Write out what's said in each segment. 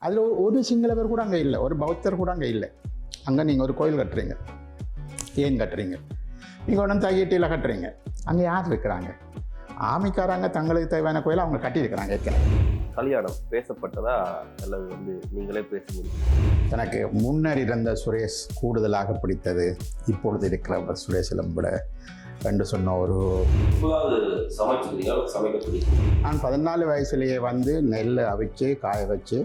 அதில் ஒரு சிங்களவர் கூட அங்கே இல்லை, ஒரு பௌத்தர் கூட அங்கே இல்லை. அங்கே நீங்கள் ஒரு கோயில் கட்டுறீங்க, ஏன் கட்டுறீங்க? நீங்கள் ஒன்றும் தையீட்டியில் கட்டுறீங்க, அங்கே யார் இருக்கிறாங்க? ஆமிக்காரங்க தங்களுக்கு தேவையான கோயில் அவங்க கட்டியிருக்கிறாங்க. கல்யாணம் பேசப்பட்டதா அல்லது நீங்களே பேச முடியும்? எனக்கு முன்னர் இருந்த சுரேஷ் கூடுதலாக பிடித்தது இப்பொழுது இருக்கிற சுரேஷிலும் விட என்று சொன்ன ஒரு சமைக்க பிடிக்கும். நான் 14 வயசுலேயே நெல் அவிச்சு காய வச்சு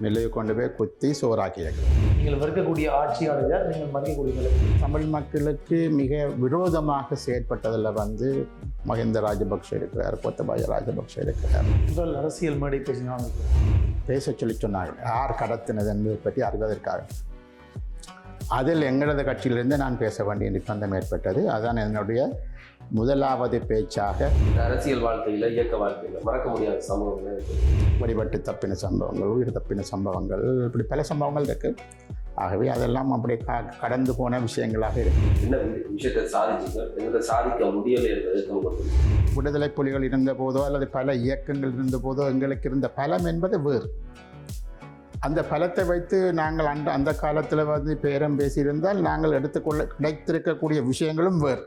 நெல்லை கொண்டு போய் குத்தி சோறாக்கி வைக்கிறேன். நீங்கள் வெறுக்கக்கூடிய ஆட்சியாளர், நீங்கள் மதிக்கக்கூடிய தமிழ் மக்களுக்கு மிக விரோதமாக செயற்பட்டதில் மஹிந்த ராஜபக்ஷ இருக்கிறார், கோத்தபாய ராஜபக்ஷ இருக்கிறார். முதல் அரசியல் மேடை பேசினாங்க, பேச சொன்னார்கள் யார் கடத்தினது என்பதை பற்றி அறிவதற்காக. அதில் எங்களது கட்சியிலிருந்து நான் பேச வேண்டிய நிர்பந்தம் ஏற்பட்டது. அதுதான் என்னுடைய முதலாவது பேச்சாக. அரசியல் வாழ்க்கையில், இயக்க வாழ்க்கையில் மறக்க முடியாத சம்பவங்கள், வழிபட்டு தப்பின சம்பவங்கள், உயிர் தப்பின சம்பவங்கள், இப்படி பல சம்பவங்கள் இருக்குது. ஆகவே அதெல்லாம் அப்படி கடந்து போன விஷயங்களாக இருக்கு. என்ன விஷயத்தை சாதிச்சிங்க, என்னதை சாதிக்க முடியலை என்பது விடுதலை புலிகள் இருந்த போதோ அல்லது பல இயக்கங்கள் இருந்த போதோ எங்களுக்கு இருந்த பலம் என்பது வேறு. அந்த பலத்தை வைத்து நாங்கள் அந்த காலத்தில் பேரம் பேசியிருந்தால் நாங்கள் எடுத்துக்கொள்ள கிடைத்திருக்கக்கூடிய விஷயங்களும் வேறு.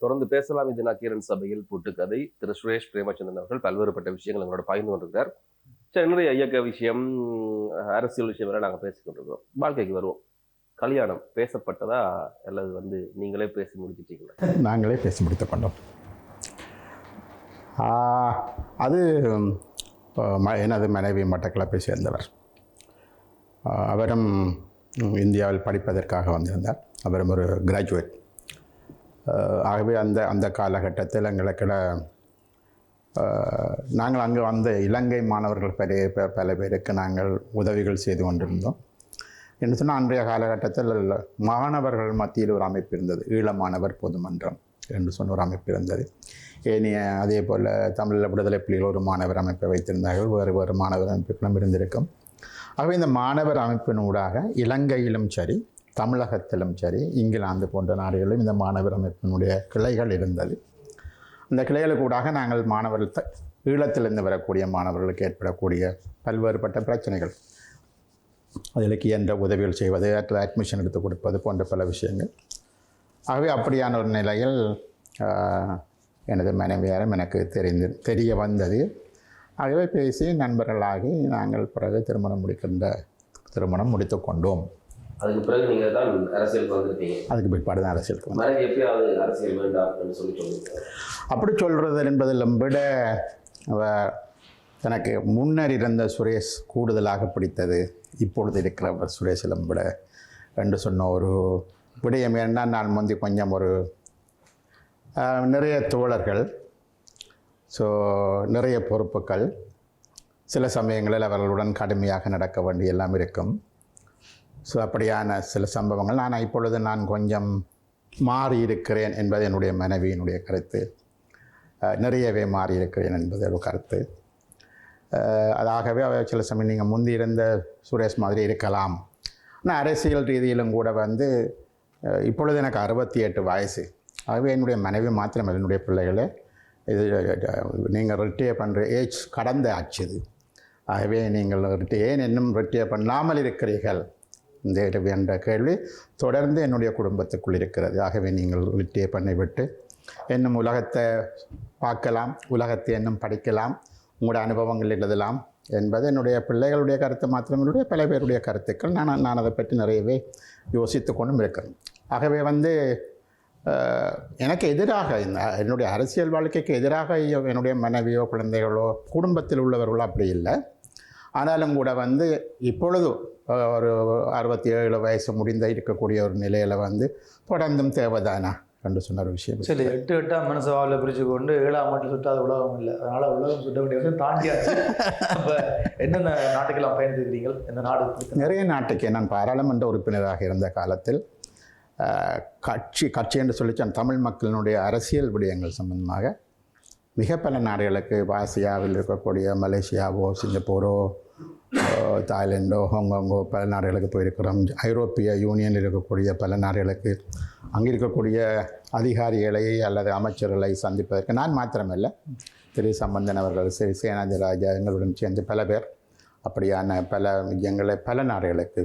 தொடர்ந்து பேசலாம். இது நக்கீரன் சபையில் புட்டுக்கதை. திரு சுரேஷ் பிரேமச்சந்திரன் அவர்கள் பல்வேறுபட்ட விஷயங்கள் எங்களோட பகிர்ந்து கொண்டிருக்கார். சரி, நிறைய இயக்க விஷயம், அரசியல் விஷயம் வரை நாங்கள் பேசிக்கொண்டிருக்கோம். வாழ்க்கைக்கு வருவோம். கல்யாணம் பேசப்பட்டதா அல்லது நீங்களே பேசி முடிச்சிட்டீங்களா? நாங்களே பேசி முடித்து கொண்டோம். அது எனது மனைவி மட்டக்களப்பை சேர்ந்தவர். அவரும் இந்தியாவில் படிப்பதற்காக வந்திருந்தார். அவரும் ஒரு கிராஜுவேட். ஆகவே அந்த காலகட்டத்தில் எங்களுக்கு நாங்கள் அங்கே வந்த இலங்கை மாணவர்கள் பல பேருக்கு நாங்கள் உதவிகள் செய்து கொண்டிருந்தோம். என்று சொன்னால் அன்றைய காலகட்டத்தில் மாணவர்கள் மத்தியில் ஒரு அமைப்பு இருந்தது, ஈழ மாணவர் பொதுமன்றம் என்று சொன்ன ஒரு அமைப்பு இருந்தது. ஏனைய அதே போல் தமிழில் விடுதலை புலிகள் ஒரு மாணவர் அமைப்பை வைத்திருந்தார்கள், வேறு மாணவர் அமைப்புகளும் இருந்திருக்கும். ஆகவே இந்த மாணவர் அமைப்பினூடாக இலங்கையிலும் சரி, தமிழகத்திலும் சரி, இங்கிலாந்து போன்ற நாடுகளிலும் இந்த மாணவர் அமைப்பினுடைய கிளைகள் இருந்தது. அந்த கிளைகளுக்கூடாக நாங்கள் மாணவர்கள், ஈழத்திலிருந்து வரக்கூடிய மாணவர்களுக்கு ஏற்படக்கூடிய பல்வேறுபட்ட பிரச்சனைகள், அதிலுக்கு என்ற உதவிகள் செய்வது, அட்மிஷன் எடுத்து கொடுப்பது போன்ற பல விஷயங்கள். ஆகவே அப்படியான ஒரு நிலையில் எனது மனைவியாரும் எனக்கு தெரிய வந்தது. ஆகவே பேசி நண்பர்களாகி நாங்கள் பிறகு திருமணம் முடித்து கொண்டோம். அதுக்கு பிறகு நீங்கள் தான் அரசியலுக்கு வந்திருக்கீங்க. அதுக்கு பிற்பாடு தான் அரசியலுக்கு வந்து எப்பயாவது அரசியல் வேண்டாம் சொல்லி அப்படி சொல்கிறது என்பதிலும் விட எனக்கு முன்னர் இருந்த சுரேஷ் கூடுதலாக பிடித்தது இப்பொழுது இருக்கிற சுரேஷிலும் விட என்று சொன்ன ஒரு விடயம். ஏன்னா நான் கொஞ்சம் ஒரு நிறைய தோழர்கள், ஸோ நிறைய பொறுப்புகள், சில சமயங்களில் அவர்களுடன் கடுமையாக நடக்க வேண்டிய எல்லாம் இருக்கும். ஸோ அப்படியான சில சம்பவங்கள். இப்பொழுது நான் கொஞ்சம் மாறி இருக்கிறேன் என்பது என்னுடைய மனைவியினுடைய கருத்து. நிறையவே மாறி இருக்கிறேன் என்பது ஒரு கருத்து. அதாகவே சில சமயம் நீங்கள் முந்தி இருந்த சுரேஷ் மாதிரி இருக்கலாம். ஆனால் அரசியல் ரீதியிலும் கூட இப்பொழுது எனக்கு 68 வயசு. ஆகவே என்னுடைய மனைவி மாத்திரமல்ல, என்னுடைய பிள்ளைகளே, இது நீங்கள் ரிட்டையர் பண்ணுற ஏஜ் கடந்த ஆச்சுது. ஆகவே நீங்கள் ஏன் இன்னும் ரிட்டையர் பண்ணாமல் இருக்கிறீர்கள் என்ற கேள்வி தொடர்ந்து என்னுடைய குடும்பத்துக்குள் இருக்கிறது. ஆகவே நீங்கள் ரிட்டையர் பண்ணிவிட்டு இன்னும் உலகத்தை பார்க்கலாம், உலகத்தை இன்னும் படிக்கலாம், உங்களுடைய அனுபவங்கள் எழுதலாம் என்பது என்னுடைய பிள்ளைகளுடைய கருத்து மாத்திரமே, பல பேருடைய கருத்துக்கள். நான் அதை பற்றி நிறையவே யோசித்து கொண்டும் இருக்கிறேன். ஆகவே எனக்கு எதிராக என்னுடைய அரசியல் வாழ்க்கைக்கு எதிராக என்னுடைய மனைவியோ குழந்தைகளோ குடும்பத்தில் உள்ளவர்களோ அப்படி இல்லை. ஆனாலும் கூட இப்பொழுது ஒரு 67 வயசு முடிந்த இருக்கக்கூடிய ஒரு நிலையில் தொடர்ந்தும் தேவைதானா என்று சொன்ன ஒரு விஷயம். சரி, 8 மனசவாவில் பிரித்து கொண்டு 7ஆம் மட்டும் சுட்டாத உலகம் இல்லை. அதனால் உலகம் சுட்ட வேண்டிய தாண்டியாச்சு. அப்போ என்னென்ன நாட்டுக்கெல்லாம் பயணித்திருக்கிறீர்கள்? இந்த நாடு நிறைய நாட்டுக்கு நான் பாராளுமன்ற உறுப்பினராக இருந்த காலத்தில் கட்சி என்று சொல்லிச்சு தமிழ் மக்களினுடைய அரசியல் விடயங்கள் சம்பந்தமாக மிக பல நாடுகளுக்கு, ஆசியாவில் இருக்கக்கூடிய மலேசியாவோ சிங்கப்பூரோ தாய்லாண்டோ ஹாங்காங்கோ பல நாடுகளுக்கு போயிருக்கிறோம். ஐரோப்பிய யூனியனில் இருக்கக்கூடிய பல நாடுகளுக்கு அங்கே இருக்கக்கூடிய அதிகாரிகளை அல்லது அமைச்சர்களை சந்திப்பதற்கு நான் மாத்திரமல்ல, திரு சம்பந்தன் அவர்கள், திரு சேனாதிராஜா எங்களுடன் சேர்ந்து பல பேர் அப்படியான பல விஜயங்களை பல நாடுகளுக்கு,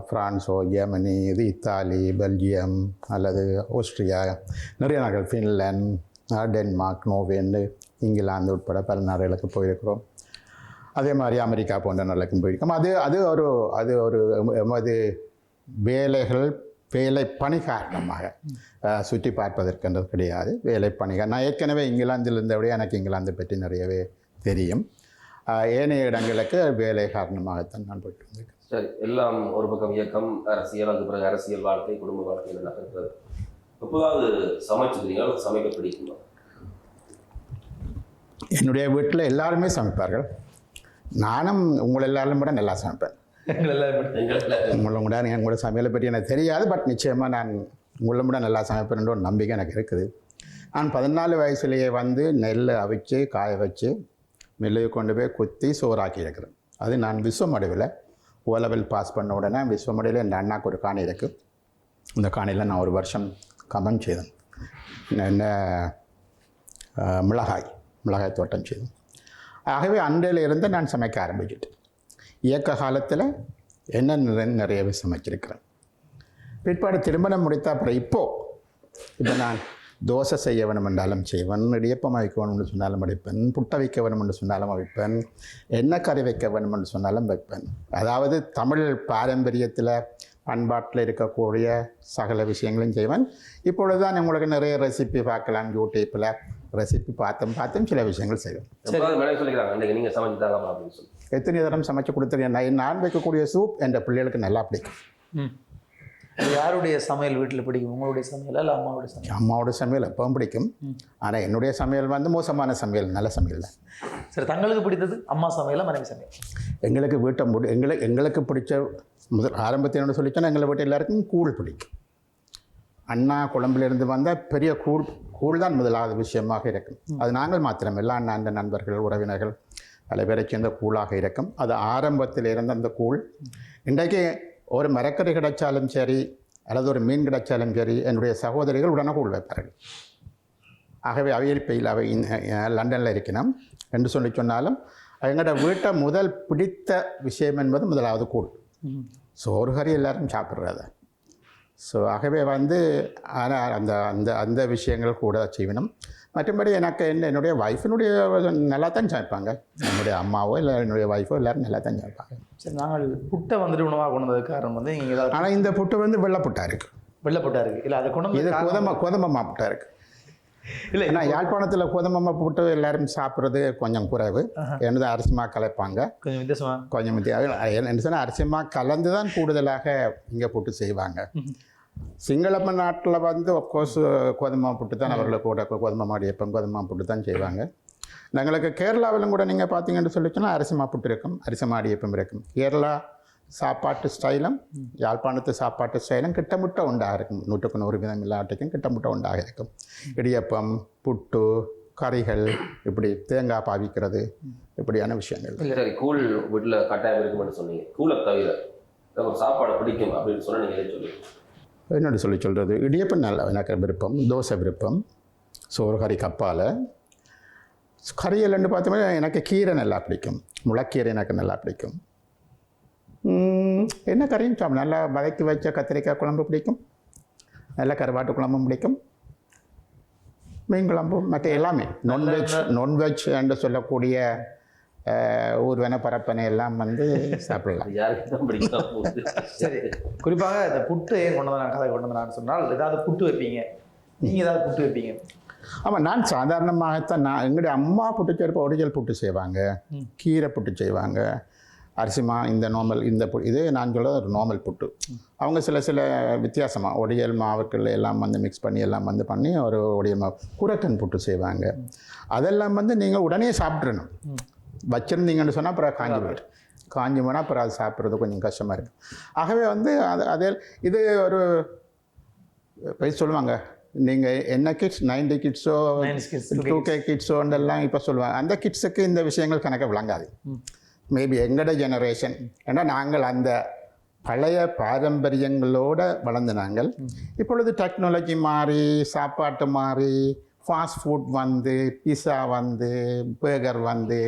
ஃப்ரான்ஸோ, ஜெர்மனி, இது இத்தாலி, பெல்ஜியம் அல்லது ஆஸ்திரியா, நிறைய நாடுகள், ஃபின்லாந்து, டென்மார்க், நோர்வே, இங்கிலாந்து உட்பட பல நாடுகளுக்கு போயிருக்கிறோம். அதே மாதிரி அமெரிக்கா போன்ற நாடுகளுக்கும் போயிருக்கோம். அது ஒரு எமது வேலை பணி காரணமாக சுற்றி பார்ப்பதற்கென்றது கிடையாது. வேலை பணிகள் நான் ஏற்கனவே இங்கிலாந்தில் இருந்தபடியே எனக்கு இங்கிலாந்து பற்றி நிறையவே தெரியும். ஏனைய இடங்களுக்கு வேலை காரணமாகத்தான் நான் போயிட்டு வந்திருக்கேன். சரி, எல்லாம் ஒரு பக்கம் இயக்கம், அரசியல், அதுக்கு பிறகு அரசியல் வாழ்க்கை, குடும்ப வாழ்க்கை நடக்கிறது. எப்போதாவது சமைச்சுக்கிறீங்களா, சமைக்க பிடிக்குமா? என்னுடைய வீட்டில் எல்லாருமே சமைப்பார்கள். நானும் உங்களை எல்லாரும் கூட நல்லா சமைப்பேன். உங்களோட சமையலை பற்றி எனக்கு தெரியாது, பட் நிச்சயமாக நான் உங்களை விட நல்லா சமைப்பேன்ற ஒரு நம்பிக்கை எனக்கு இருக்குது. நான் 14 வயசுலேயே வந்து நெல்லை அவிச்சு காய வச்சு நெல்லை கொண்டு போய் குத்தி சோறாக்கி இருக்கிறேன். அது நான் விஸ்வமடைவில் ஓலெவல் பாஸ் பண்ண உடனே விஸ்வமடையில் என் அண்ணாக்கு ஒரு காணி இருக்குது. இந்த காணியில் நான் ஒரு வருஷம் கமன் செய்தேன். என்ன மிளகாய் தோட்டம் செய்தேன். ஆகவே அன்றையிலிருந்து நான் சமைக்க ஆரம்பிச்சுட்டேன். இயக்க காலத்தில் என்ன நிறையவே சமைச்சிருக்கிறேன். பிற்பாடு திருமணம் முடித்த அப்புறம் இப்போ நான் தோசை செய்ய வேணும் என்றாலும் செய்வேன், இடியப்பம் வைக்க வேணும் என்று சொன்னாலும் அடிப்பேன், புட்டை வைக்க வேணும் என்று சொன்னாலும் வைப்பேன், எண்ணெய் கறி வைக்க வேணும் என்று சொன்னாலும் வைப்பேன். அதாவது தமிழ் பாரம்பரியத்தில் பண்பாட்டில் இருக்கக்கூடிய சகல விஷயங்களையும் செய்வேன். இப்பொழுது தான் உங்களுக்கு நிறைய ரெசிபி பார்க்கலாம், யூடியூப்பில் ரெசிபி பார்த்தும் சில விஷயங்கள் செய்வேன். நீங்கள் சமைச்சுதாங்க அப்படின்னு சொல்லி எத்தனை தரம் சமைச்சு கொடுத்துருக்கேன். நான் வைக்கக்கூடிய சூப் என் பிள்ளைகளுக்கு நல்லா பிடிக்கும். யாருடைய சமையல் வீட்டில் பிடிக்கும்? உங்களுடைய சமையல் இல்லை அம்மாவுடைய சமையல்? அம்மாவோட சமையல் எப்பவும் பிடிக்கும். ஆனால் என்னுடைய சமையல் வந்து மோசமான சமையல், நல்ல சமையல் தான். சரி, தங்களுக்கு பிடித்தது அம்மா சமையல், மனைவி சமையல்? எங்களுக்கு எங்களுக்கு பிடிச்ச ஆரம்பத்தில் என்ன சொல்லிச்சோன்னா, எங்களை வீட்டு எல்லாருக்கும் கூழ் பிடிக்கும். அண்ணா குழம்பிலிருந்து வந்தால் பெரிய கூழ் தான் முதலாவது விஷயமாக இருக்கும். அது நாங்கள் மாத்திரமில்லை, அந்த நண்பர்கள், உறவினர்கள் பல பேரை சேர்ந்த கூழாக இருக்கும். அது ஆரம்பத்தில் இருந்த அந்த கூழ் இன்றைக்கு ஒரு மரக்கறி கிடைச்சாலும் சரி அல்லது ஒரு மீன் கிடைச்சாலும் சரி என்னுடைய சகோதரிகள் உடனே கூழ் வைப்பார்கள். ஆகவே அவை லண்டனில் இருக்கணும் என்று சொன்னாலும் எங்களோட வீட்டை முதல் பிடித்த விஷயம் என்பது முதலாவது கூழ். சோறு கறி எல்லாரும் சாப்பிட்றத. ஸோ ஆகவே வந்து ஆனால் அந்த விஷயங்கள் கூட செய்யணும். மற்றபடி எனக்கு என்னுடைய ஒய்ஃபினுடைய நல்லா தான் சமைப்பாங்க. என்னுடைய அம்மாவோ இல்லை என்னுடைய ஒய்ஃபோ எல்லோரும் நல்லா தான் சமைப்பாங்க. சரி, நாங்கள் புட்டை வந்துட்டு உணவாக கொண்டு வந்ததுக்கு காரணம் வந்து நீங்கள் ஏதாவது? ஆனால் இந்த புட்டு வந்து வெள்ளைப்புட்டாக இருக்குது. வெள்ளைப்புட்டாக இருக்குது இல்லை, அதை கொண்டு இது கோதமமா புட்டாக இருக்குது. இல்லை, ஏன்னா யாழ்ப்பாணத்தில் கோதமமா புட்டு எல்லாரும் சாப்பிட்றது கொஞ்சம் குறைவு. என்னது அரிசிமா கலைப்பாங்க, கொஞ்சம் வித்தியாசமாக, கொஞ்சம் என்ன சொன்னால் அரிசிமா கலந்து தான் கூடுதலாக இங்கே புட்டு செய்வாங்க. சிங்கள நாட்டில் வந்து அஃப்கோர்ஸ் கோதுமை புட்டு தான் அவர்களுக்கு கூட கோதுமை மாடியப்பம் கோதுமை புட்டு தான் செய்வாங்க. எங்களுக்கு கேரளாவிலும் கூட நீங்கள் பார்த்தீங்கன்னு சொல்லிச்சுன்னா அரிசிமா புட்டு இருக்கும், அரிசி மாடியப்பம் இருக்கும். கேரளா சாப்பாட்டு ஸ்டைலும் யாழ்ப்பாணத்து சாப்பாட்டு ஸ்டைலும் கிட்டமுட்ட உண்டாக இருக்கும். 100% இல்லாட்டிக்கும் கிட்டமுட்ட உண்டாக இருக்கும். இடியப்பம், புட்டு, கறிகள், இப்படி தேங்காய் பாவிக்கிறது, இப்படியான விஷயங்கள். சரி, கூழ் வீட்டில் கட்டாயம் இருக்குமென்னு சொன்னீங்க. கூழை தவிர சாப்பாடு பிடிக்கும் அப்படின்னு சொன்னால் நீங்கள் சொல்லுங்கள். என்னோட சொல்கிறது இடியப்பம் நல்லா எனக்கு விருப்பம், தோசை விருப்பம், சோறு கறி கப்பால். கறியல்னு பார்த்தோம்னா எனக்கு கீரை நல்லா பிடிக்கும், முளைக்கீரை எனக்கு நல்லா பிடிக்கும். என்ன கறியும் சாப்பிடும், நல்லா வதக்கி வச்ச கத்திரிக்காய் குழம்பு பிடிக்கும், நல்லா கருவாட்டு குழம்பும் பிடிக்கும், மீன் குழம்பு, மற்ற எல்லாமே நான்வெஜ் என்று சொல்லக்கூடிய ஊர்வன பரப்பனை எல்லாம் வந்து சாப்பிடலாம். சரி, குறிப்பாக இந்த புட்டு ஏன் கொண்டு வந்து கதை கொண்டு வந்தான்னு சொன்னால், ஏதாவது புட்டு வைப்பீங்க, நீங்கள் ஏதாவது புட்டு வைப்பீங்க? ஆமாம், நான் சாதாரணமாகத்தான் எங்களுடைய அம்மா புட்டு செய்கிறப்ப ஒடிஜல் புட்டு செய்வாங்க, கீரை புட்டு செய்வாங்க, அரிசிமா இந்த இது நான் சொல்ல ஒரு நார்மல் புட்டு. அவங்க சில வித்தியாசமாக ஒடியல் மாவுக்கள் எல்லாம் வந்து மிக்ஸ் பண்ணி எல்லாம் வந்து பண்ணி ஒரு ஒடியல் மாவு குரக்கன் புட்டு செய்வாங்க. அதெல்லாம் வந்து நீங்கள் உடனே சாப்பிட்றணும். வச்சுருந்தீங்கன்னு சொன்னால் அப்புறம் காஞ்சி போனால் அப்புறம் அது சாப்பிட்றது கொஞ்சம் கஷ்டமாக இருக்குது. ஆகவே வந்து அதே இது ஒரு சொல்லுவாங்க, நீங்கள் என்ன கிட்ஸ் 90 கிட்ஸோ 2K கிட்ஸோன்றெல்லாம் இப்போ சொல்லுவாங்க. அந்த கிட்ஸுக்கு இந்த விஷயங்கள் கணக்க விளங்காது. மேபி எங்களோட ஜெனரேஷன், ஏன்னா நாங்கள் அந்த பழைய பாரம்பரியங்களோடு வளர்ந்து நாங்கள். இப்பொழுது டெக்னாலஜி மாறி, சாப்பாட்டு மாறி, ஃபாஸ்ட் ஃபுட் வந்து, பிஸா வந்து, பேர்கர் வந்து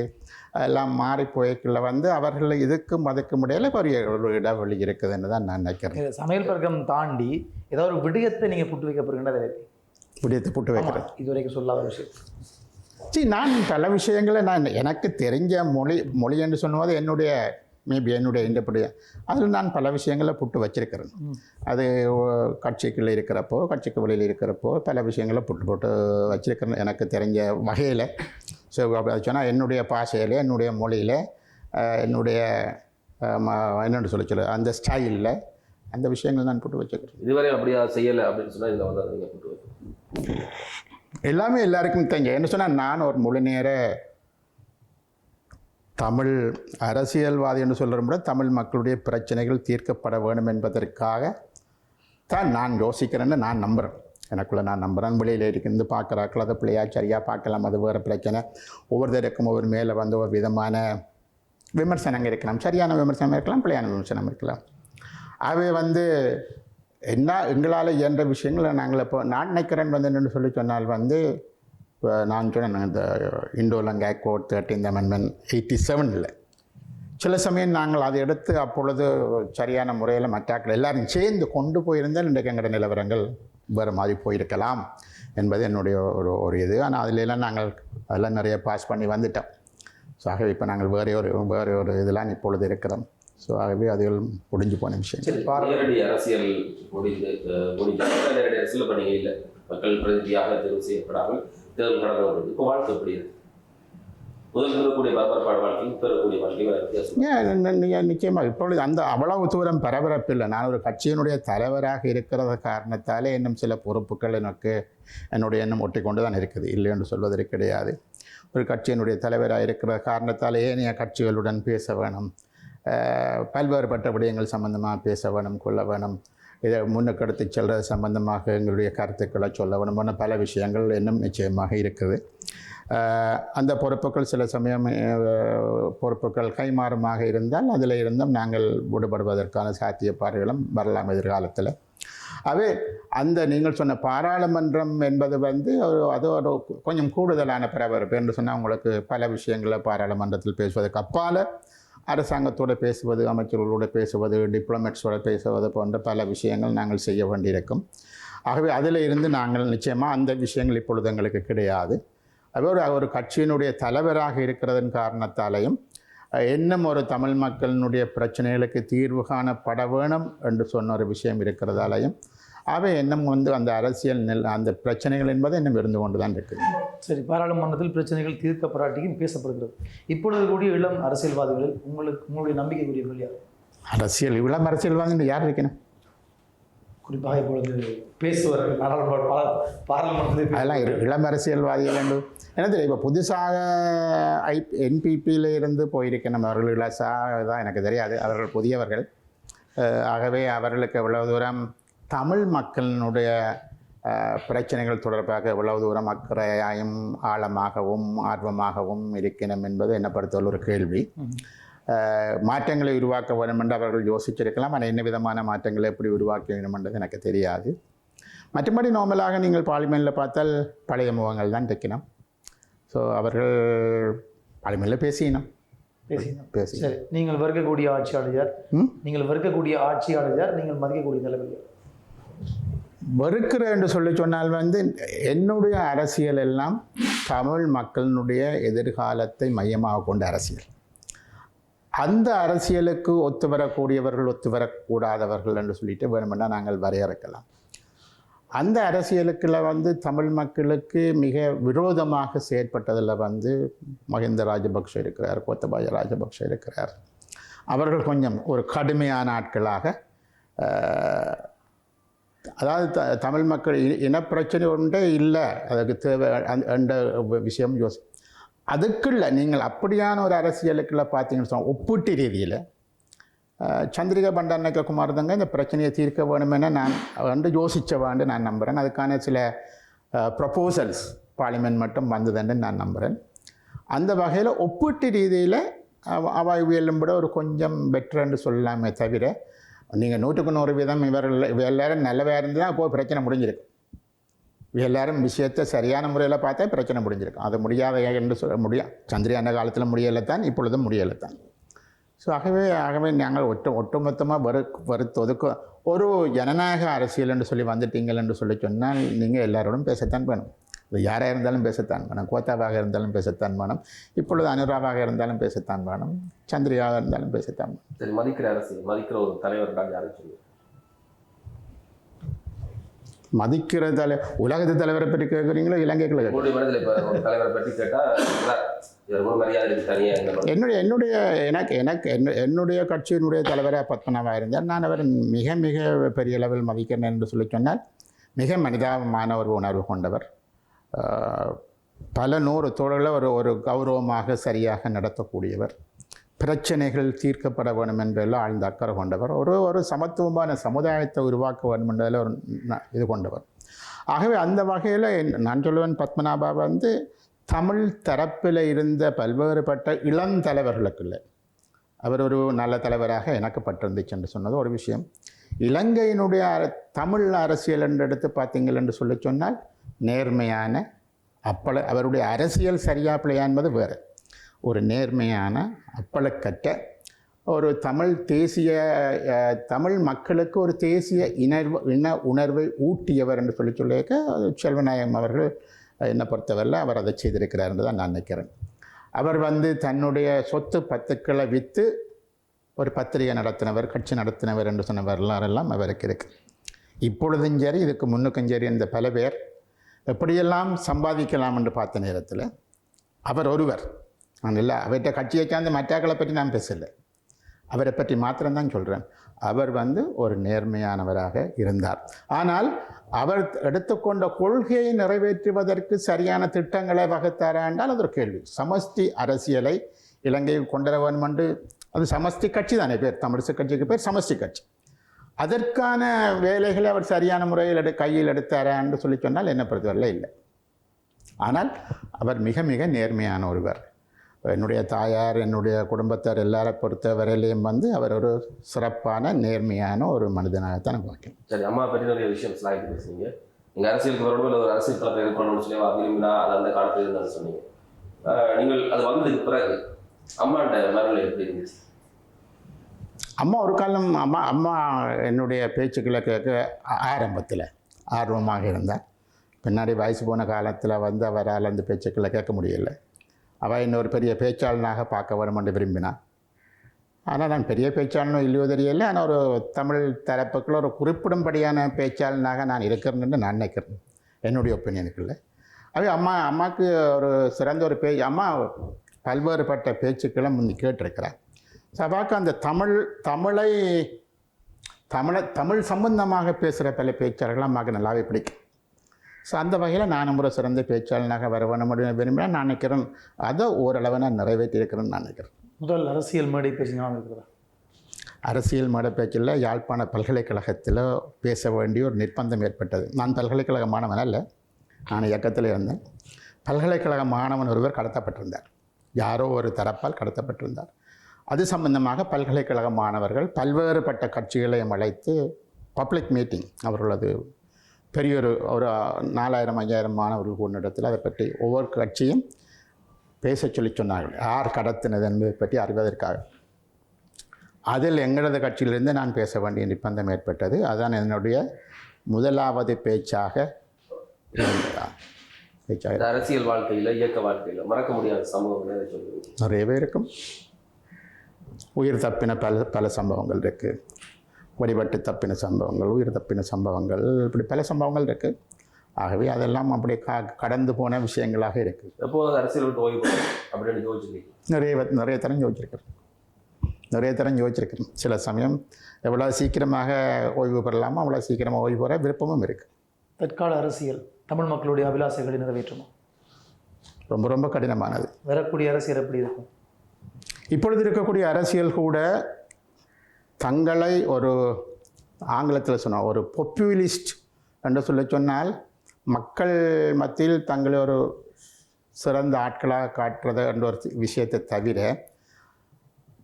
எல்லாம் மாறி போய்க்குள்ள வந்து அவர்கள் இதுக்கும் அதுக்கும் இடையில ஒரு இடைவெளி இருக்குதுன்னு தான் நான் நினைக்கிறேன். சமையல் பழக்கம் தாண்டி ஏதாவது ஒரு விடயத்தை நீங்கள் புட்டு வைக்க போகிறீங்கன்னா விடயத்தை புட்டு வைக்கிறேன் இது வரைக்கும் சொல்லாத விஷயம். நான் பல விஷயங்களை எனக்கு தெரிஞ்ச மொழி என்று சொன்னது என்னுடைய இண்டப்படியா அதில் நான் பல விஷயங்களை புட்டு வச்சிருக்கிறேன். அது கட்சிக்குள்ளே இருக்கிறப்போ, கட்சிக்கு வெளியில் இருக்கிறப்போ பல விஷயங்களை புட்டு வச்சிருக்கிறேன் எனக்கு தெரிஞ்ச வகையில். ஸோ அப்படி சொன்னால் என்னுடைய பாஷையில், என்னுடைய மொழியில், என்னுடைய என்னென்னு சொல்ல அந்த ஸ்டைலில் அந்த விஷயங்கள் நான் புட்டு வச்சுக்கிறேன். இதுவரை அப்படியா செய்யலை அப்படின்னு சொன்னால் இதில் வந்து நீங்கள் புட்டு வைக்கிறேன் எல்லாமே எல்லாருக்கும் தெரிஞ்ச என்ன சொன்னால் நான் ஒரு முழு நேர தமிழ் அரசியல்வாதி என்று சொல்கிற விட தமிழ் மக்களுடைய பிரச்சனைகள் தீர்க்கப்பட வேண்டும் என்பதற்காக தான் நான் யோசிக்கிறேன்னு நான் நம்புகிறேன். எனக்குள்ளே நான் நம்புகிறேன். வெளியில் இருந்து பார்க்குறாக்கள் அதை பிள்ளையா சரியாக பார்க்கலாம், அது வேறு பிரச்சனை. ஒவ்வொருத்தருக்கும் ஒவ்வொரு மேலே வந்து ஒரு விதமான விமர்சனங்கள் இருக்கலாம். சரியான விமர்சனம் இருக்கலாம், பிள்ளையான விமர்சனம் இருக்கலாம். அவை வந்து என்ன எங்களால் இயன்ற விஷயங்களை நாங்கள் இப்போ நான் நினைக்கிறேன் வந்து என்னென்னு சொன்னால் வந்து நான் சொன்னேன் இந்த இண்டோ-லங்கா கோட் 13th Amendment 87 சில சமயம் நாங்கள் அதை எடுத்து அப்பொழுது சரியான முறையில் மற்றாக்கள் எல்லாரும் சேர்ந்து கொண்டு போயிருந்தால் இன்றைக்கு எங்களோட நிலவரங்கள் வேறு மாதிரி போயிருக்கலாம் என்பது என்னுடைய ஒரு இது. ஆனால் அதிலெல்லாம் நாங்கள் அதெல்லாம் நிறைய பாஸ் பண்ணி வந்துட்டோம். ஸோ ஆகவே இப்போ நாங்கள் வேறு ஒரு இதெல்லாம் இப்பொழுது இருக்கிறோம். ஸோ ஆகவே அதில் முடிஞ்சு போன விஷயம். நேரடி அரசியல் நேரடி அரசியல் பண்ணீங்க இல்லை, மக்கள் பிரதிநிதியாக தேர்வு செய்யப்படாமல் தேர்வு நடந்தவர்கள் இப்போ வாழ்க்கை எப்படி இருக்கு? முதல் இருக்கக்கூடிய பரபரப்பான வாழ்க்கையும் பெறக்கூடிய வாழ்க்கையும் நிச்சயமாக இப்பொழுது அந்த அவ்வளவு தூரம் பரபரப்பில்லை. நான் ஒரு கட்சியினுடைய தலைவராக இருக்கிற காரணத்தாலே இன்னும் சில பொறுப்புகள் என்னுடைய எண்ணம் ஒட்டி கொண்டு தான் இருக்குது, இல்லை என்று சொல்வதற்கு கிடையாது. ஒரு கட்சியினுடைய தலைவராக இருக்கிற காரணத்தால் ஏனைய கட்சிகளுடன் பேச வேணும், பல்வேறுபட்ட விடயங்கள் சம்பந்தமாக பேச வேணும், கொள்ள வேணும், இதை முன்னுக்கு எடுத்து செல்வது சம்பந்தமாக எங்களுடைய கருத்துக்களை சொல்ல வேணும்னு பல விஷயங்கள் இன்னும் நிச்சயமாக இருக்குது. அந்த பொறுப்புகள் சில சமயம் பொறுப்புகள் கைமாறுமாக இருந்தால் அதில் இருந்தும் நாங்கள் விடுபடுவதற்கான சாத்தியப்பாடுகளும் வரலாம் எதிர்காலத்தில். அவே அந்த நீங்கள் சொன்ன பாராளுமன்றம் என்பது வந்து அது ஒரு கொஞ்சம் கூடுதலான பரபரப்பு என்று சொன்னால் உங்களுக்கு பல விஷயங்களை பாராளுமன்றத்தில் பேசுவதற்கு அப்பால் அரசாங்கத்தோடு பேசுவது, அமைச்சர்களோடு பேசுவது, டிப்ளமேட்ஸோடு பேசுவது போன்ற பல விஷயங்கள் நாங்கள் செய்ய வேண்டியிருக்கும். ஆகவே அதில் இருந்து நாங்கள் நிச்சயமாக அந்த விஷயங்கள் இப்பொழுது எங்களுக்கு கிடையாது. அது ஒரு கட்சியினுடைய தலைவராக இருக்கிறதன் காரணத்தாலையும் இன்னும் ஒரு தமிழ் மக்களினுடைய பிரச்சனைகளுக்கு தீர்வு காணப்பட வேணும் என்று சொன்ன ஒரு விஷயம் இருக்கிறதாலையும் அவை இன்னும் வந்து அந்த அரசியல் அந்த பிரச்சனைகள் என்பது இன்னும் இருந்து கொண்டு தான் இருக்குது. சரி, பாராளுமன்றத்தில் பிரச்சனைகள் தீர்க்கப்படாட்டியும் பேசப்படுகிறது. இப்பொழுது கூடிய இளம் அரசியல்வாதிகளில் உங்களுடைய நம்பிக்கைக்குரியவர்கள் யார்? இளம் அரசியல்வாதி யார் இருக்கணும்? குறிப்பாக இப்பொழுது பேசுவார்கள் பாராளுமன்றத்தில் அதெல்லாம் இளம் அரசியல்வாதிகள் என்று என்ன தெரியும். இப்போ புதுசாக என்பிபியில் இருந்து போயிருக்கணும் அவர்கள் இளசாக தான் எனக்கு தெரியாது, அவர்கள் புதியவர்கள். ஆகவே அவர்களுக்கு எவ்வளவு தூரம் தமிழ் மக்களினுடைய பிரச்சனைகள் தொடர்பாக எவ்வளவு தூரம் அக்கறையாயும் ஆழமாகவும் ஆர்வமாகவும் இருக்கணும் என்பது என்னை பொறுத்தவரை ஒரு கேள்வி. மாற்றங்களை உருவாக்க வேண்டும் என்று அவர்கள் யோசிச்சிருக்கலாம். ஆனால் என்ன விதமான மாற்றங்களை எப்படி உருவாக்க வேண்டும் என்றது எனக்கு தெரியாது. மற்றபடி நார்மலாக நீங்கள் பார்லிமெண்ட்டில் பார்த்தால் பழைய முகங்கள் தான் இருக்கணும். ஸோ அவர்கள் பார்லிமெண்ட்டில் பேசினோம். சரி, நீங்கள் வெறுக்கக்கூடிய ஆட்சியாளர், நீங்கள் மதிக்கக்கூடிய தலைவர் வெறுக்கிற என்று சொல்லி சொன்னால் வந்து என்னுடைய அரசியல் எல்லாம் தமிழ் மக்களினுடைய எதிர்காலத்தை மையமாக கொண்ட அரசியல். அந்த அரசியலுக்கு ஒத்து வரக்கூடியவர்கள், ஒத்து வரக்கூடாதவர்கள் என்று சொல்லிட்டு வேணுமென்னா நாங்கள் வரையறுக்கலாம். அந்த அரசியலுக்குள்ள வந்து தமிழ் மக்களுக்கு மிக விரோதமாக செயற்பட்டதில் வந்து மஹிந்த ராஜபக்ஷ இருக்கிறார், கோத்தபாய ராஜபக்ஷ இருக்கிறார். அவர்கள் கொஞ்சம் ஒரு கடுமையான ஆட்களாக, அதாவது தமிழ் மக்கள் இனப்பிரச்சனை ஒன்றே இல்லை, அதுக்கு தேவை என்ற விஷயம் அதுக்குள்ள நீங்கள் அப்படியான ஒரு அரசியலுக்குள்ள பார்த்தீங்கன்னு சொன்னால் ஒப்பீட்டு ரீதியில் சந்திரிகா பண்டாரநாயக்க குமாரதங்க இந்த பிரச்சனையை தீர்க்க வேணுமென நான் வந்து யோசித்தவாண்டு நான் நம்புகிறேன். அதுக்கான சில ப்ரப்போசல்ஸ் பார்லிமெண்ட் மட்டும் வந்ததுன்னு நான் நம்புகிறேன். அந்த வகையில் ஒப்பீட்டு ரீதியில் அவைவியலும் விட ஒரு கொஞ்சம் பெட்டர்ன்னு சொல்லலாமே தவிர நீங்கள் 100% இவர்கள் எல்லாரும் நல்லதாக இருந்தால் அப்போது பிரச்சனை முடிஞ்சிருக்கு. எல்லாரும் விஷயத்தை சரியான முறையில் பார்த்தா பிரச்சனை முடிஞ்சிருக்கும். அது முடியாத என்று சொல்ல முடியும். சந்திரியான காலத்தில் முடியலைத்தான், இப்பொழுதும் முடியலைத்தான். ஸோ ஆகவே நாங்கள் ஒட்டுமொத்தமாக ஒதுக்க ஒரு ஜனநாயக அரசியல் என்று சொல்லி வந்துட்டீங்கள் என்று சொல்லி சொன்னால் நீங்கள் எல்லாரோடும் பேசத்தான் வேணும். அது யாராக இருந்தாலும் பேசத்தான் வேணும். கோத்தாவாக இருந்தாலும் பேசத்தான் வேணும். இப்பொழுது அனுராவாக இருந்தாலும் பேசத்தான் வேணும். சந்திரியாக இருந்தாலும் பேசத்தான் வேணும். சரி, மதிக்கிற அரசியல் மதிக்கிற ஒரு தலைவர் தான் யாரும் சொல்லி மதிக்கிற உலகத்து தலைவரை பற்றி கேட்குறீங்களோ இலங்கைக்குள்ள தலைவரை பற்றி கேட்டால் என்னுடைய கட்சியினுடைய தலைவராக பத்மநாபாக இருந்தார். நான் அவர் மிக மிக பெரிய அளவில் மதிக்கிறேன் என்று சொல்லி சொன்னால் மிக மனிதாபமான ஒரு உணர்வு கொண்டவர். பல 100 தோழர்களை ஒரு கௌரவமாக சரியாக நடத்தக்கூடியவர். பிரச்சனைகள் தீர்க்கப்பட வேண்டும் என்பதில் ஆழ்ந்த அக்கறை கொண்டவர். ஒரு சமத்துவமான சமுதாயத்தை உருவாக்க வேண்டும் என்பதில் ஒரு இது கொண்டவர். ஆகவே அந்த வகையில் நான் சொல்லுவேன், பத்மநாபா வந்து தமிழ் தரப்பில் இருந்த பல்வேறுபட்ட இளந்தலைவர்களுக்குள்ள அவர் ஒரு நல்ல தலைவராக எனக்கு பட்டிருந்துச்சு என்று சொன்னது ஒரு விஷயம். இலங்கையினுடைய தமிழ் அரசியல் என்று எடுத்து பார்த்தீங்கள் என்று சொல்லி சொன்னால் நேர்மையான அவருடைய அரசியல் சரியா பிள்ளையா என்பது வேறு. ஒரு நேர்மையான அப்பளக்கற்ற ஒரு தமிழ் மக்களுக்கு ஒரு தேசிய இன உணர்வை ஊட்டியவர் என்று சொல்லிக்க செல்வநாயகம் அவர்கள் என்னை பொறுத்தவரையில் அவர் அதை செய்திருக்கிறார் என்று தான் நான் நினைக்கிறேன். அவர் வந்து தன்னுடைய சொத்து பத்துக்களை விற்று ஒரு பத்திரிகை நடத்தினவர், கட்சி நடத்தினவர் என்று சொன்ன வரலாறெல்லாம் அவருக்கு இருக்குது. இப்பொழுதும் சரி, இதுக்கு முன்னுக்கும் சரி, இந்த பல பேர் எப்படியெல்லாம் சம்பாதிக்கலாம் என்று பார்த்த நேரத்தில் அவர் ஒருவர், நான் இல்லை அவர்கிட்ட கட்சியை சார்ந்த மற்றாக்களை பற்றி நான் பேசலை, அவரை பற்றி மாத்திரம்தான் சொல்கிறேன். அவர் வந்து ஒரு நேர்மையானவராக இருந்தார். ஆனால் அவர் எடுத்துக்கொண்ட கொள்கையை நிறைவேற்றுவதற்கு சரியான திட்டங்களை வகுத்தாரா என்றால் அது ஒரு கேள்வி. சமஷ்டி அரசியலை இலங்கையில் கொண்டு வர வேண்டும் என்று, அது சமஷ்டி கட்சி தானே பேர், தமிழிசை கட்சிக்கு பேர் சமஷ்டி கட்சி. அதற்கான வேலைகளை அவர் சரியான முறையில் கையில் எடுத்தாரா என்று சொல்லி சொன்னால் என்ன பொறுத்தவரையில் இல்லை. ஆனால் அவர் மிக மிக நேர்மையான ஒருவர். என்னுடைய தாயார், என்னுடைய குடும்பத்தார் எல்லாரை பொறுத்த வரையிலையும் வந்து அவர் ஒரு சிறப்பான நேர்மையான ஒரு மனிதனாகத்தான் பார்க்கணும். சரி, அம்மா பற்றி நிறைய விஷயம் ஸ்லாய்க்கு பேசுனீங்க. நீங்கள் அரசியலுக்கு வரணும் இல்லை ஒரு அரசியல் களத்தை இருக்கணும்னு சொல்லி விரும்பினா அது அந்த காலத்தில் இருந்தாலும் சொன்னீங்க. நீங்கள் அது வந்ததுக்கு பிறகு அம்மாண்ட மரநிலை எப்படி இருந்துச்சு? அம்மா ஒரு காலம் அம்மா என்னுடைய பேச்சுக்களை கேட்க ஆரம்பத்தில் ஆர்வமாக இருந்தார். பின்னாடி வயசு போன காலத்தில் வந்து அவரால் அந்த பேச்சுக்களை கேட்க முடியலை. அவள் இன்னொரு பெரிய பேச்சாளனாக பார்க்க வரும் என்று விரும்பினான். ஆனால் நான் பெரிய பேச்சாளனும் இல்லையோ தெரியலை. ஆனால் ஒரு தமிழ் தரப்புக்குள்ள ஒரு குறிப்பிடும்படியான பேச்சாளனாக நான் இருக்கிறேன்னு நான் நினைக்கிறேன், என்னுடைய ஒப்பீனியனுக்குள்ள. அவை அம்மாவுக்கு ஒரு சிறந்த ஒரு அம்மா பல்வேறுபட்ட பேச்சுக்களை முந்தி கேட்டிருக்கிறார். சபாக்கு அந்த தமிழ் சம்பந்தமாக பேசுகிற பல பேச்சாளர்கள் அம்மாவுக்கு நல்லாவே பிடிக்கும். ஸோ அந்த வகையில் நான் ஒரு சிறந்த பேச்சாளனாக வர முடியும் விரும்பினா நான் நினைக்கிறேன். அதை ஓரளவு நான் நிறைவேற்றியிருக்கிறேன்னு நான் நினைக்கிறேன். முதல் அரசியல் மேடை பேச்சு ஞாபகம் இருக்கிறதா? அரசியல் மேடை பேச்சில் யாழ்ப்பாண பல்கலைக்கழகத்தில் பேச வேண்டிய ஒரு நிர்பந்தம் ஏற்பட்டது. நான் பல்கலைக்கழக மாணவன் அல்ல, நான் இயக்கத்தில் இருந்தேன். பல்கலைக்கழக மாணவன் ஒருவர் கடத்தப்பட்டிருந்தார், யாரோ ஒரு தரப்பால் கடத்தப்பட்டிருந்தார். அது சம்பந்தமாக பல்கலைக்கழக மாணவர்கள் பல்வேறுபட்ட கட்சிகளையும் அழைத்து பப்ளிக் மீட்டிங், அவர்களது பெரிய ஒரு 4000-5000 மாணவர்கள் கூடின இடத்தில் அதை பற்றி ஒவ்வொரு கட்சியும் பேச சொல்லி சொன்னார்கள், யார் கடத்தினது என்பதை பற்றி அறிவதற்காக. அதில் எங்களது கட்சியிலிருந்து நான் பேச வேண்டிய நிர்பந்தம் ஏற்பட்டது. அதுதான் என்னுடைய முதலாவது பேச்சாக அரசியல் வாழ்க்கையில், இயக்க வாழ்க்கையில் மறக்க முடியாத சம்பவங்கள் சொல்லுங்கள். நிறையவே இருக்கும். உயிர் தப்பின பல சம்பவங்கள் இருக்குது, வழிபட்டு தப்பின சம்பவங்கள், உயிர் தப்பின சம்பவங்கள், இப்படி பல சம்பவங்கள் இருக்குது. ஆகவே அதெல்லாம் அப்படி கடந்து போன விஷயங்களாக இருக்குது. எப்போது அரசியல் விட்டு ஓய்வு அப்படின்னு யோசிச்சிருக்கீங்க? நிறைய தரம் யோசிச்சிருக்கிறேன். சில சமயம் எவ்வளோ சீக்கிரமாக ஓய்வு பெறலாமோ அவ்வளோ சீக்கிரமாக ஓய்வு பெற விருப்பமும் இருக்குது. தற்கால அரசியல் தமிழ் மக்களுடைய அபிலாசைகளை நிறைவேற்றணும், ரொம்ப ரொம்ப கடினமானது. வரக்கூடிய அரசியல் எப்படி இருக்கும்? இப்பொழுது இருக்கக்கூடிய அரசியல் கூட தங்களை ஒரு ஆங்கிலத்தில் சொன்னால் ஒரு பொப்புலிஸ்ட் என்று சொன்னால் மக்கள் மத்தியில் தங்களை ஒரு சிறந்த ஆட்களாக காட்டுறது என்ற ஒரு விஷயத்தை தவிர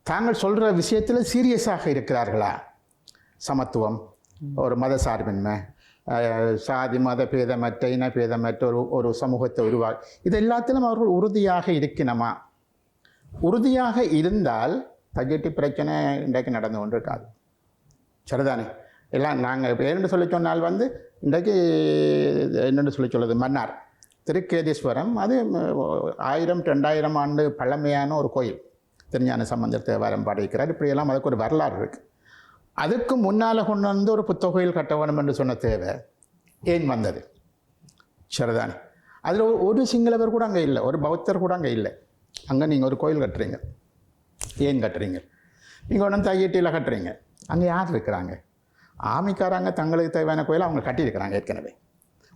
தாங்கள் சொல்கிற விஷயத்தில் சீரியஸாக இருக்கிறார்களா? சமத்துவம், ஒரு மத சார்பின்மை, சாதி மத பேதமற்ற இன பேதமற்ற ஒரு சமூகத்தை இது எல்லாத்திலும் அவர்கள் உறுதியாக இருக்கணுமா? உறுதியாக இருந்தால் பட்ஜெட்டு பிரச்சனை இன்றைக்கு நடந்து கொண்டிருக்காது. சரிதானே? எல்லாம் நாங்கள் என்னென்னு சொல்லி சொன்னால் இன்றைக்கு என்னென்னு சொல்லுது மன்னார் திருக்கேதீஸ்வரம், அது 1000-2000 ஆண்டு பழமையான ஒரு கோயில். திருஞான சம்பந்தர் தேவாரம் பாடியிருக்கிறார். இப்படியெல்லாம் அதுக்கு ஒரு வரலாறு இருக்குது. அதுக்கு முன்னால் கொண்டு வந்து ஒரு புத்த கோயில் கட்ட வேணும் என்று சொன்ன தேவை ஏன் வந்தது? சரிதானே? அதில் ஒரு சிங்களவர் கூட அங்கே இல்லை, ஒரு பௌத்தர் கூட அங்கே இல்லை. அங்கே நீங்கள் ஒரு கோயில் கட்டுறீங்க, ஏன் கட்டுறீங்க? நீங்கள் உடனே தையீட்டியில் கட்டுறீங்க, அங்கே யார் இருக்கிறாங்க? ஆமிக்காரங்க தங்களுக்கு தேவையான கோயிலை அவங்க கட்டியிருக்கிறாங்க ஏற்கனவே.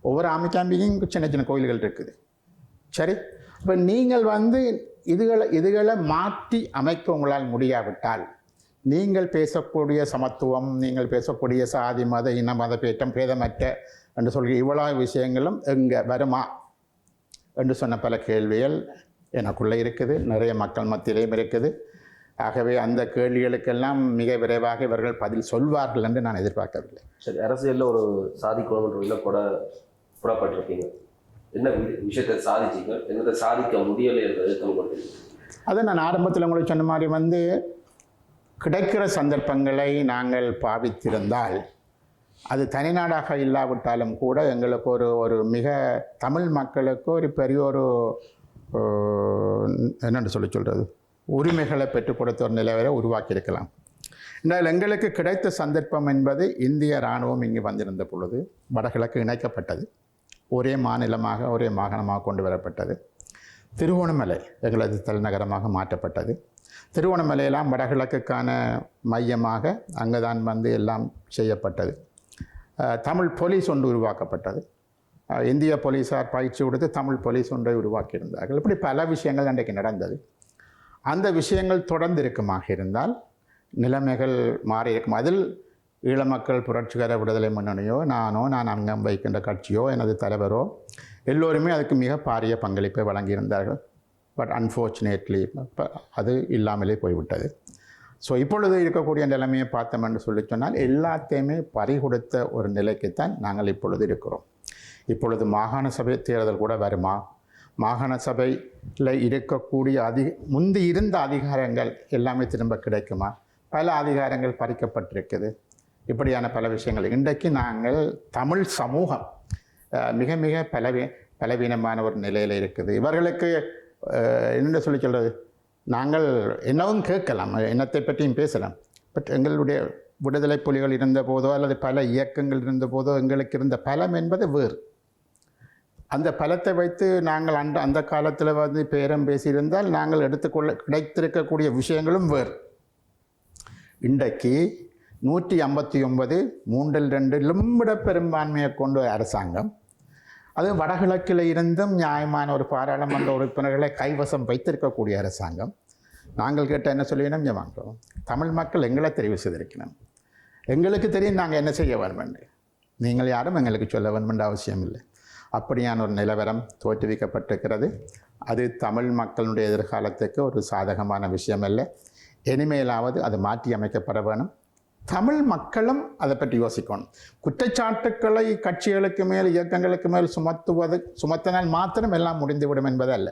ஒவ்வொரு ஆமிக்காம்பியும் சின்ன சின்ன கோயில்கள் இருக்குது. சரி, இப்போ நீங்கள் இதுகளை மாற்றி அமைக்க உங்களால் முடியாவிட்டால், நீங்கள் பேசக்கூடிய சமத்துவம், நீங்கள் பேசக்கூடிய சாதி மத இன மத பேதமற்ற என்று சொல்கிற இவ்வளவு விஷயங்களும் எங்கே வருமா என்று சொன்ன பல கேள்விகள் எனக்குள்ளே இருக்குது, நிறைய மக்கள் மத்தியிலையும் இருக்குது. ஆகவே அந்த கேள்விகளுக்கெல்லாம் மிக விரைவாக இவர்கள் பதில் சொல்வார்கள் என்று நான் எதிர்பார்க்கவில்லை. சரி, அரசியலில் ஒரு சாதிக்கணும்ன்ற கூட புறப்பட்டிருக்கீங்க. என்ன விஷயத்தை சாதிச்சிங்க, என்னத்தை சாதிக்க முடியலை என்பதை அதை நான் ஆரம்பத்தில் உங்களுக்கு சொன்ன மாதிரி கிடைக்கிற சந்தர்ப்பங்களை நாங்கள் பாவித்திருந்தால், அது தனிநாடாக இல்லாவிட்டாலும் கூட எங்களுக்கு ஒரு மிக தமிழ் மக்களுக்கு ஒரு பெரிய என்னென்னு சொல்கிறது உரிமைகளை பெற்றுக் கொடுத்த ஒரு நிலையை உருவாக்கியிருக்கலாம். என்றால் எங்களுக்கு கிடைத்த சந்தர்ப்பம் என்பது இந்திய இராணுவம் இங்கு வந்திருந்த பொழுது வடகிழக்கு இணைக்கப்பட்டது, ஒரே மாநிலமாக ஒரே மாகாணமாக கொண்டு வரப்பட்டது. திருவோணமலை எங்களது தலைநகரமாக மாற்றப்பட்டது. திருவோணமலையெல்லாம் வடகிழக்குக்கான மையமாக அங்கே தான் எல்லாம் செய்யப்பட்டது. தமிழ் போலீஸ் ஒன்று உருவாக்கப்பட்டது. இந்திய போலீஸார் பயிற்சி கொடுத்து தமிழ் போலீஸ் ஒன்றை உருவாக்கியிருந்தார்கள். இப்படி பல விஷயங்கள் அன்றைக்கு நடந்தது. அந்த விஷயங்கள் தொடர்ந்து இருக்குமாக இருந்தால் நிலைமைகள் மாறி இருக்கும். அதில் ஈழ மக்கள் புரட்சிகர விடுதலை முன்னணியோ நான் அங்கம் வைக்கின்ற கட்சியோ எனது தலைவரோ எல்லோருமே அதுக்கு மிக பாரிய பங்களிப்பை வழங்கியிருந்தார்கள். பட் அன்ஃபார்ச்சுனேட்லி அது இல்லாமலே போய்விட்டது. ஸோ இப்பொழுது இருக்கக்கூடிய நிலைமையை பார்த்தோம் என்று சொல்லி சொன்னால் எல்லாத்தையுமே பறிகொடுத்த ஒரு நிலைக்குத்தான் நாங்கள் இப்பொழுது இருக்கிறோம். இப்பொழுது மாகாண சபை தேர்தல் கூட வருமா? மாகாண சபையில் இருக்கக்கூடிய முந்தி இருந்த அதிகாரங்கள் எல்லாமே திரும்ப கிடைக்குமா? பல அதிகாரங்கள் பறிக்கப்பட்டிருக்குது. இப்படியான பல விஷயங்கள் இன்றைக்கு நாங்கள் தமிழ் சமூகம் மிக மிக பலவீனமான ஒரு நிலையில் இருக்குது. இவர்களுக்கு என்ன சொல்கிறது, நாங்கள் என்னவும் கேட்கலாம், என்னத்தை பற்றியும் பேசலாம். பட் எங்களுடைய விடுதலை புலிகள் இருந்த போதோ அல்லது பல இயக்கங்கள் இருந்த போதோ எங்களுக்கு இருந்த பலம் என்பது வேறு. அந்த பலத்தை வைத்து நாங்கள் அந்த காலத்தில் பேரம் பேசியிருந்தால் நாங்கள் கிடைத்திருக்கக்கூடிய விஷயங்களும் வேறு. இன்றைக்கு 159 3/2 லிம்பிட பெரும்பான்மையை கொண்ட அரசாங்கம், அது வடகிழக்கில் இருந்தும் நியாயமான ஒரு பாராளுமன்ற உறுப்பினர்களை கைவசம் வைத்திருக்கக்கூடிய அரசாங்கம். நாங்கள் கேட்ட என்ன சொல்லினோம், வாங்குறோம் தமிழ் மக்கள் எங்களை தெரிவு செய்திருக்கணும், எங்களுக்கு தெரியும் நாங்கள் என்ன செய்ய வேணுமென்று, நீங்கள் யாரும் எங்களுக்கு சொல்ல வேணுமென்ற அவசியம் இல்லை. அப்படியான ஒரு நிலவரம் தோற்றுவிக்கப்பட்டிருக்கிறது. அது தமிழ் மக்களுடைய எதிர்காலத்துக்கு ஒரு சாதகமான விஷயம் அல்ல. இனிமேலாவது அது மாற்றி அமைக்கப்பட வேணும். தமிழ் மக்களும் அதை பற்றி யோசிக்கணும். குற்றச்சாட்டுக்களை கட்சிகளுக்கு மேல் இயக்கங்களுக்கு மேல் சுமத்தினால் மாத்திரம் எல்லாம் முடிந்துவிடும் என்பது அல்ல.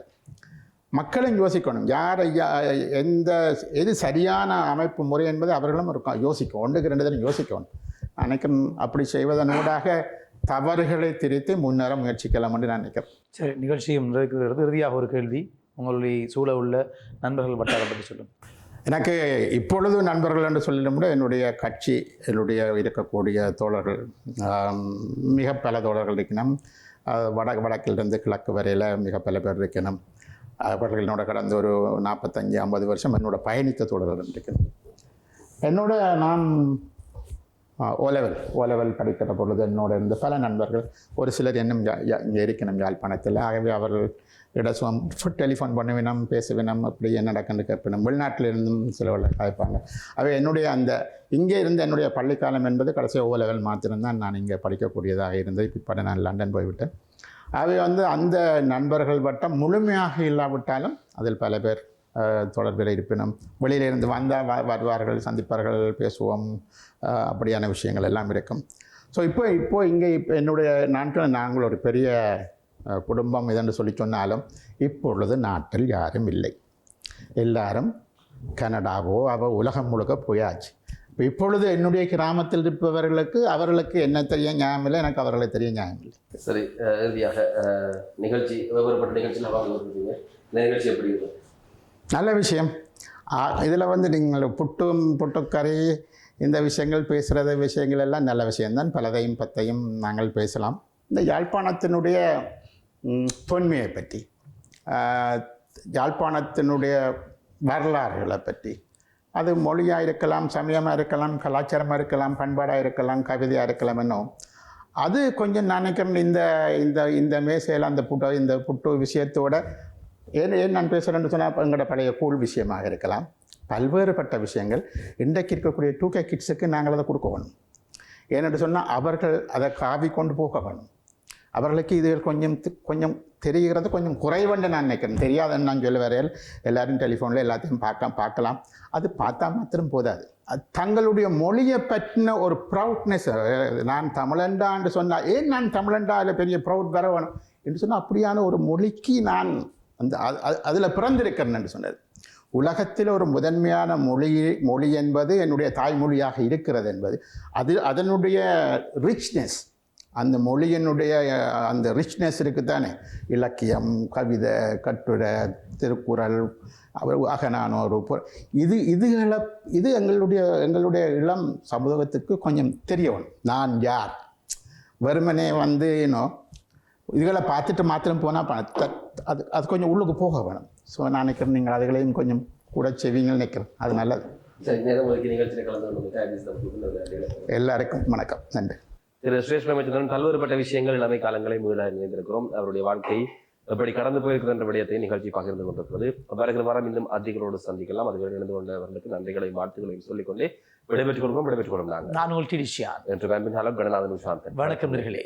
மக்களும் யோசிக்கணும், எது சரியான அமைப்பு முறை என்பதை அவர்களும் யோசிக்கும். 1-2 தரம் யோசிக்கணும். நினைக்கிறேன் அப்படி செய்வதனூடாக தவறுகளை திரித்து முன்னேற முயற்சிக்கலாம் என்று நான் நினைக்கிறேன். சரி, நிகழ்ச்சியும் நிறைவேறுகிறது. இறுதியாக ஒரு கேள்வி, உங்களுடைய சூழ உள்ள நண்பர்கள் வட்டாரம் பற்றி சொல்லும். எனக்கு இப்பொழுது நண்பர்கள் என்று சொல்லிட முடியும். என்னுடைய கட்சி, என்னுடைய இருக்கக்கூடிய தோழர்கள், மிக பல தோழர்கள் இருக்கணும். வடக்கிலிருந்து கிழக்கு வரையில் மிக பல பேர் இருக்கணும். அவர்கள் என்னோட கடந்த ஒரு 45-50 வருஷம் என்னோட பயணித்த தோழர்கள் இருக்கணும். நான் ஓலெவல் படிக்கிற பொழுது என்னோட இருந்த பல நண்பர்கள், ஒரு சிலர் இன்னும் இங்கே இருக்கணும் யாழ்ப்பாணத்தில். ஆகவே அவர்கள் இடசுவம் டெலிஃபோன் பண்ணுவினம், பேசுவினம், அப்படி என்ன நடக்குன்னு கேட்பினும். வெளிநாட்டில் இருந்தும் சிலவர்கள் காய்ப்பாங்க. அவை என்னுடைய இங்கே இருந்த என்னுடைய பள்ளிக்காலம் என்பது கடைசியாக ஓலெவல் மாத்திரம்தான் நான் இங்கே படிக்கக்கூடியதாக இருந்தது. இப்போ நான் லண்டன் போய்விட்டேன். அவை அந்த நண்பர்கள் வட்டம் முழுமையாக இல்லாவிட்டாலும் அதில் பல பேர் தொடர்பில் இருப்பினும் வெளியிலிருந்து வந்தால் வருவார்கள், சந்திப்பார்கள், பேசுவோம், அப்படியான விஷயங்கள் எல்லாம் இருக்கும். ஸோ இப்போ இங்கே என்னுடைய நாட்டில் நாங்கள் ஒரு பெரிய குடும்பம் இதென்று சொல்லி சொன்னாலும் இப்பொழுது நாட்டில் யாரும் இல்லை. எல்லாரும் கனடாவோ உலகம் முழுக்க போயாச்சு. இப்பொழுது என்னுடைய கிராமத்தில் இருப்பவர்களுக்கு அவர்களுக்கு என்ன தெரிய நியாயம் இல்லை, எனக்கு அவர்களை தெரிய நியாயம் இல்லை. சரி, இறுதியாக நிகழ்ச்சி விவரப்பட்ட நிகழ்ச்சியில் வாங்க நிகழ்ச்சி எப்படி இருக்கும்? நல்ல விஷயம். இதில் நீங்கள் புட்டுக்கறி இந்த விஷயங்கள் பேசுகிற விஷயங்கள் எல்லாம் நல்ல விஷயம்தான். பலதையும் பத்தையும் நாங்கள் பேசலாம். இந்த யாழ்ப்பாணத்தினுடைய தொன்மையை பற்றி, யாழ்ப்பாணத்தினுடைய வரலாறுகளை பற்றி, அது மொழியாக இருக்கலாம், சமயமாக இருக்கலாம், கலாச்சாரமாக இருக்கலாம், பண்பாடாக இருக்கலாம், கவிதையாக இருக்கலாம், என்னும் அது கொஞ்சம் நினைக்கிறேன் இந்த இந்த இந்த மேசையில் அந்த புட்டு விஷயத்தோட ஏன் நான் பேசுகிறேன்னு சொன்னால் எங்களோட பழைய கூழ் விஷயமாக இருக்கலாம். பல்வேறுபட்ட விஷயங்கள் இன்றைக்கு இருக்கக்கூடிய 2K கிட்ஸுக்கு நாங்கள் அதை கொடுக்க வேணும். ஏனென்று சொன்னால் அவர்கள் அதை காவி கொண்டு போக வேணும். அவர்களுக்கு இது கொஞ்சம் தெரிகிறது கொஞ்சம் குறைவென்று நான் நினைக்கிறேன். தெரியாதுன்னு நான் சொல்ல வரையில் எல்லோரும் டெலிஃபோனில் எல்லாத்தையும் பார்க்கலாம். அது பார்த்தா மாத்திரம் போதாது. தங்களுடைய மொழியை பற்றின ஒரு ப்ரௌட்னஸ், நான் தமிழண்டான்னு சொன்னால் ஏன் நான் தமிழண்டா அதில் பெரிய ப்ரௌட் வர வேணும் என்று சொன்னால் அப்படியான ஒரு மொழிக்கு நான் அந்த அதில் பிறந்திருக்கிறேன் என்று சொன்னது. உலகத்தில் ஒரு முதன்மையான மொழி என்பது என்னுடைய தாய்மொழியாக இருக்கிறது என்பது அதனுடைய ரிச்னஸ், அந்த மொழியினுடைய அந்த ரிச்னஸ் இருக்குத்தானே. இலக்கியம், கவிதை, கட்டுரை, திருக்குறள், அகநானூறு, இது எங்களுடைய இளம் சமூகத்துக்கு கொஞ்சம் தெரியணும். நான் யார், வெறுமனே இதுகளை பார்த்துட்டு மாத்திரம் போனால் அது கொஞ்சம் உள்ளுக்கு போக வேணும். ஸோ நான் நினைக்கிறேன் நீங்கள் அதுகளையும் கொஞ்சம் கூட செய்வீங்கன்னு நினைக்கிறேன். அது நல்லது. எல்லாருக்கும் வணக்கம், நன்றி. திரு சுரேஷ் பிரேமச்சந்திரன் பல்வேறுபட்ட விஷயங்கள் இளமை காலங்களை மீள இணைந்திருக்கிறோம். அவருடைய வாழ்க்கை எப்படி கடந்து போயிருக்கிற என்ற விடயத்தை நிகழ்ச்சி பகிர்ந்து கொண்டிருக்கிறது. வருகிற வாரம் இன்னும் அதிகளோடு சந்திக்கலாம். அதுவரை இணைந்து கொண்டவர்களுக்கு நன்றிகளையும் வாழ்த்துக்களையும் சொல்லிக்கொண்டே விடைபெற்றுக் கொள்வோம். நாங்கள் நான் உங்கள் டிடிஷியான் என்று கணநாதன் சாந்தன். வணக்கம் நேயர்களே.